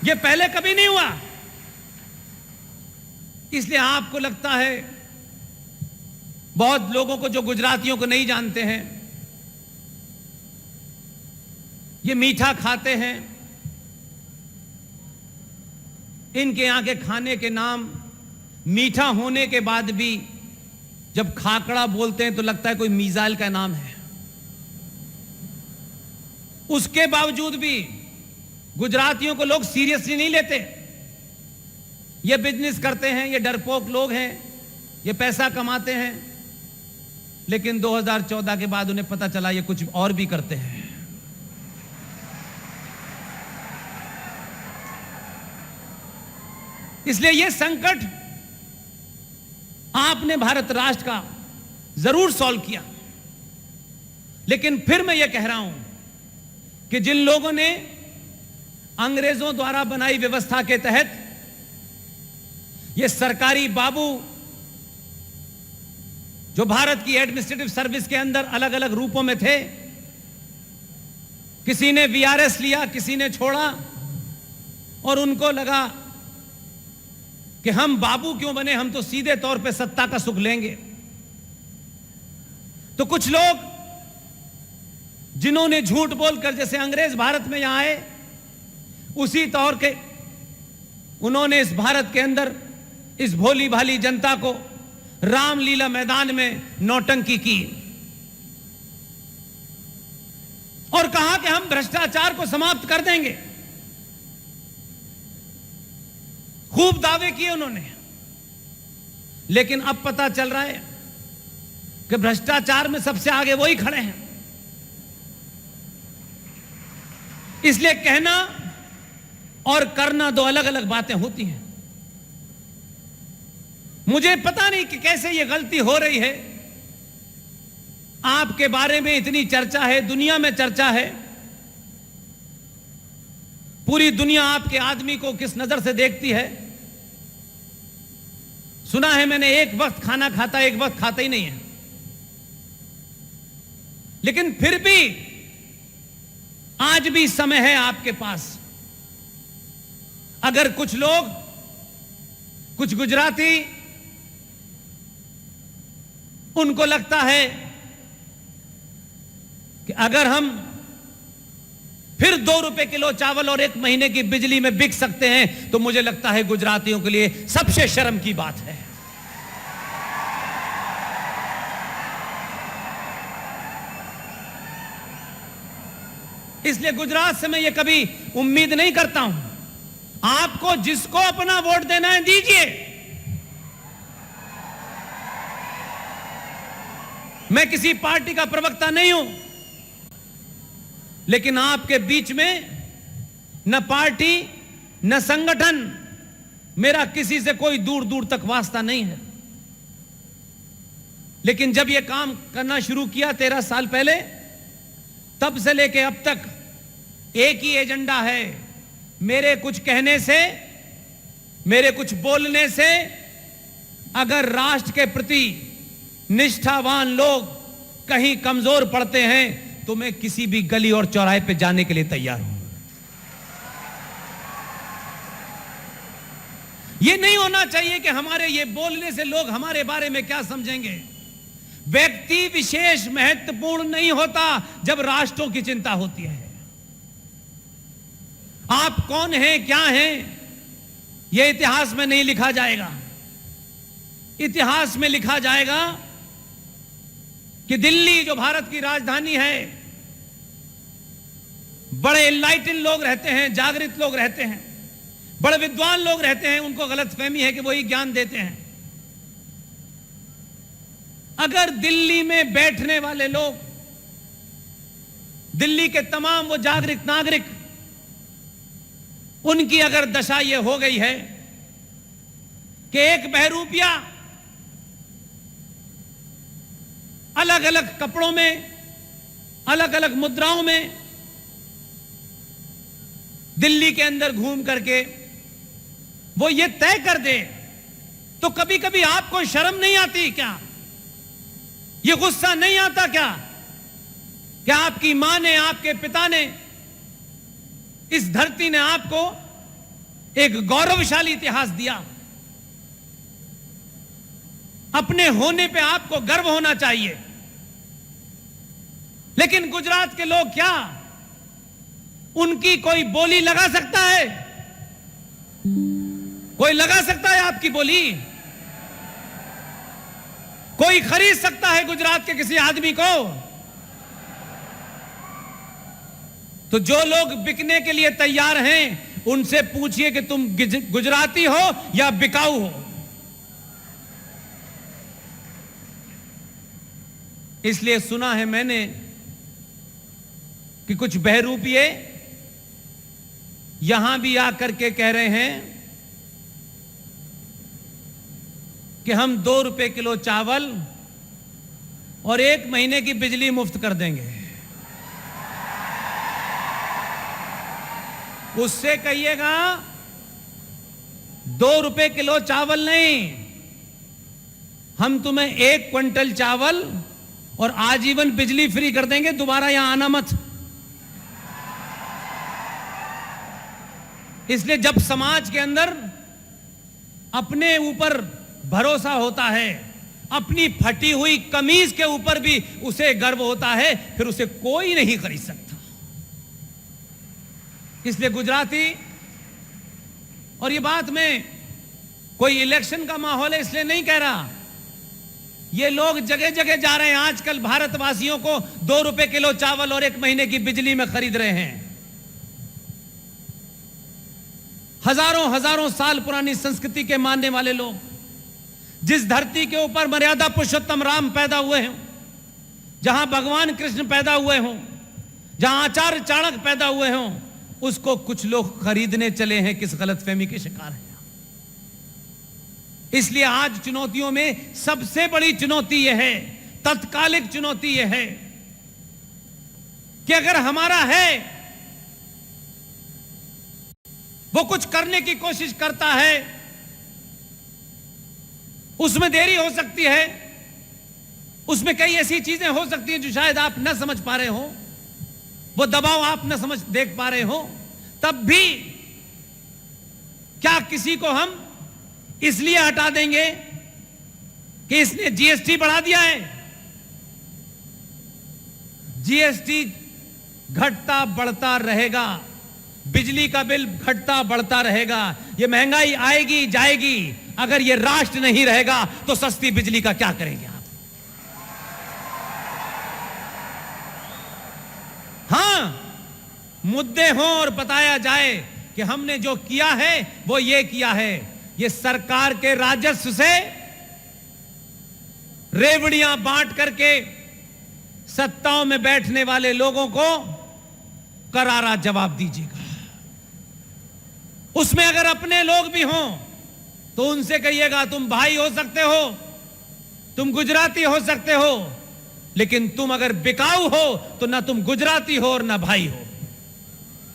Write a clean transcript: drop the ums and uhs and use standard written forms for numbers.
यह पहले कभी नहीं हुआ। इसलिए आपको लगता है, बहुत लोगों को जो गुजरातियों को नहीं जानते हैं, ये मीठा खाते हैं, इनके यहां के खाने के नाम मीठा होने के बाद भी जब खाकड़ा बोलते हैं तो लगता है कोई मीजाइल का नाम है। उसके बावजूद भी गुजरातियों को लोग सीरियसली नहीं लेते। ये बिजनेस करते हैं, ये डरपोक लोग हैं, ये पैसा कमाते हैं, लेकिन 2014 के बाद उन्हें पता चला ये कुछ और भी करते हैं। इसलिए यह संकट आपने भारत राष्ट्र का जरूर सॉल्व किया, लेकिन फिर मैं यह कह रहा हूं कि जिन लोगों ने अंग्रेजों द्वारा बनाई व्यवस्था के तहत ये सरकारी बाबू जो भारत की एडमिनिस्ट्रेटिव सर्विस के अंदर अलग अलग रूपों में थे, किसी ने वीआरएस लिया, किसी ने छोड़ा, और उनको लगा कि हम बाबू क्यों बने, हम तो सीधे तौर पे सत्ता का सुख लेंगे। तो कुछ लोग जिन्होंने झूठ बोलकर, जैसे अंग्रेज भारत में यहां आए, उसी तौर के उन्होंने इस भारत के अंदर इस भोली भाली जनता को रामलीला मैदान में नौटंकी की और कहा कि हम भ्रष्टाचार को समाप्त कर देंगे। खूब दावे किए उन्होंने, लेकिन अब पता चल रहा है कि भ्रष्टाचार में सबसे आगे वही खड़े हैं। इसलिए कहना और करना दो अलग अलग बातें होती हैं। मुझे पता नहीं कि कैसे यह गलती हो रही है। आपके बारे में इतनी चर्चा है, दुनिया में चर्चा है, पूरी दुनिया आपके आदमी को किस नजर से देखती है। सुना है मैंने, एक वक्त खाना खाता, एक वक्त खाता ही नहीं है। लेकिन फिर भी आज भी समय है आपके पास। अगर कुछ लोग, कुछ गुजराती, उनको लगता है कि अगर हम फिर 2 रुपए किलो चावल और 1 महीने की बिजली में बिक सकते हैं, तो मुझे लगता है गुजरातियों के लिए सबसे शर्म की बात है। इसलिए गुजरात से मैं ये कभी उम्मीद नहीं करता हूं। आपको जिसको अपना वोट देना है दीजिए। मैं किसी पार्टी का प्रवक्ता नहीं हूं, लेकिन आपके बीच में न पार्टी न संगठन, मेरा किसी से कोई दूर दूर तक वास्ता नहीं है। लेकिन जब यह काम करना शुरू किया 13 साल पहले, तब से लेके अब तक एक ही एजेंडा है। मेरे कुछ कहने से, मेरे कुछ बोलने से अगर राष्ट्र के प्रति निष्ठावान लोग कहीं कमजोर पड़ते हैं, तो मैं किसी भी गली और चौराहे पे जाने के लिए तैयार हूं। यह नहीं होना चाहिए कि हमारे ये बोलने से लोग हमारे बारे में क्या समझेंगे। व्यक्ति विशेष महत्वपूर्ण नहीं होता जब राष्ट्रों की चिंता होती है। आप कौन हैं, क्या हैं, यह इतिहास में नहीं लिखा जाएगा। इतिहास में लिखा जाएगा कि दिल्ली जो भारत की राजधानी है, बड़े एनलाइटन लोग रहते हैं, जागृत लोग रहते हैं, बड़े विद्वान लोग रहते हैं। उनको गलतफहमी है कि वही ज्ञान देते हैं। अगर दिल्ली में बैठने वाले लोग, दिल्ली के तमाम वो जागृत नागरिक, उनकी अगर दशा ये हो गई है कि एक बहरूपिया अलग अलग कपड़ों में, अलग अलग मुद्राओं में दिल्ली के अंदर घूम करके वो ये तय कर दे, तो कभी कभी आपको शर्म नहीं आती क्या? ये गुस्सा नहीं आता क्या? क्या आपकी मां ने, आपके पिता ने, इस धरती ने आपको एक गौरवशाली इतिहास दिया। अपने होने पे आपको गर्व होना चाहिए। लेकिन गुजरात के लोग क्या उनकी कोई बोली लगा सकता है? कोई लगा सकता है आपकी बोली? कोई खरीद सकता है गुजरात के किसी आदमी को? तो जो लोग बिकने के लिए तैयार हैं उनसे पूछिए कि तुम गुजराती हो या बिकाऊ हो। इसलिए सुना है मैंने कि कुछ बहरूपिये यहां भी आकर के कह रहे हैं कि हम 2 रुपए किलो चावल और 1 महीने की बिजली मुफ्त कर देंगे। उससे कहिएगा 2 रुपए किलो चावल नहीं, हम तुम्हें 1 क्विंटल चावल और आजीवन बिजली फ्री कर देंगे, दोबारा यहां आना मत। इसलिए जब समाज के अंदर अपने ऊपर भरोसा होता है, अपनी फटी हुई कमीज के ऊपर भी उसे गर्व होता है, फिर उसे कोई नहीं खरीद सकता। इसलिए गुजराती, और ये बात में कोई इलेक्शन का माहौल है इसलिए नहीं कह रहा, ये लोग जगह जगह जा रहे हैं आजकल, भारतवासियों को 2 रुपए किलो चावल और 1 महीने की बिजली में खरीद रहे हैं। हजारों हजारों साल पुरानी संस्कृति के मानने वाले लोग, जिस धरती के ऊपर मर्यादा पुरुषोत्तम राम पैदा हुए हों, जहां भगवान कृष्ण पैदा हुए हों, जहां आचार्य चाणक्य पैदा हुए हों, उसको कुछ लोग खरीदने चले हैं, किस गलतफहमी के शिकार हैं। इसलिए आज चुनौतियों में सबसे बड़ी चुनौती यह है, तत्कालिक चुनौती यह है कि अगर हमारा है वो कुछ करने की कोशिश करता है, उसमें देरी हो सकती है, उसमें कई ऐसी चीजें हो सकती हैं जो शायद आप न समझ पा रहे हो, वो दबाव आप न समझ देख पा रहे हो, तब भी क्या किसी को हम इसलिए हटा देंगे कि इसने जीएसटी बढ़ा दिया है? जीएसटी घटता बढ़ता रहेगा, बिजली का बिल घटता बढ़ता रहेगा, ये महंगाई आएगी जाएगी। अगर ये राष्ट्र नहीं रहेगा तो सस्ती बिजली का क्या करेंगे आप? हां, मुद्दे हों और बताया जाए कि हमने जो किया है वो ये किया है, ये सरकार के राजस्व से रेवड़ियां बांट करके सत्ताओं में बैठने वाले लोगों को करारा जवाब दीजिएगा। उसमें अगर अपने लोग भी हों तो उनसे कहिएगा तुम भाई हो सकते हो, तुम गुजराती हो सकते हो, लेकिन तुम अगर बिकाऊ हो तो ना तुम गुजराती हो और ना भाई हो।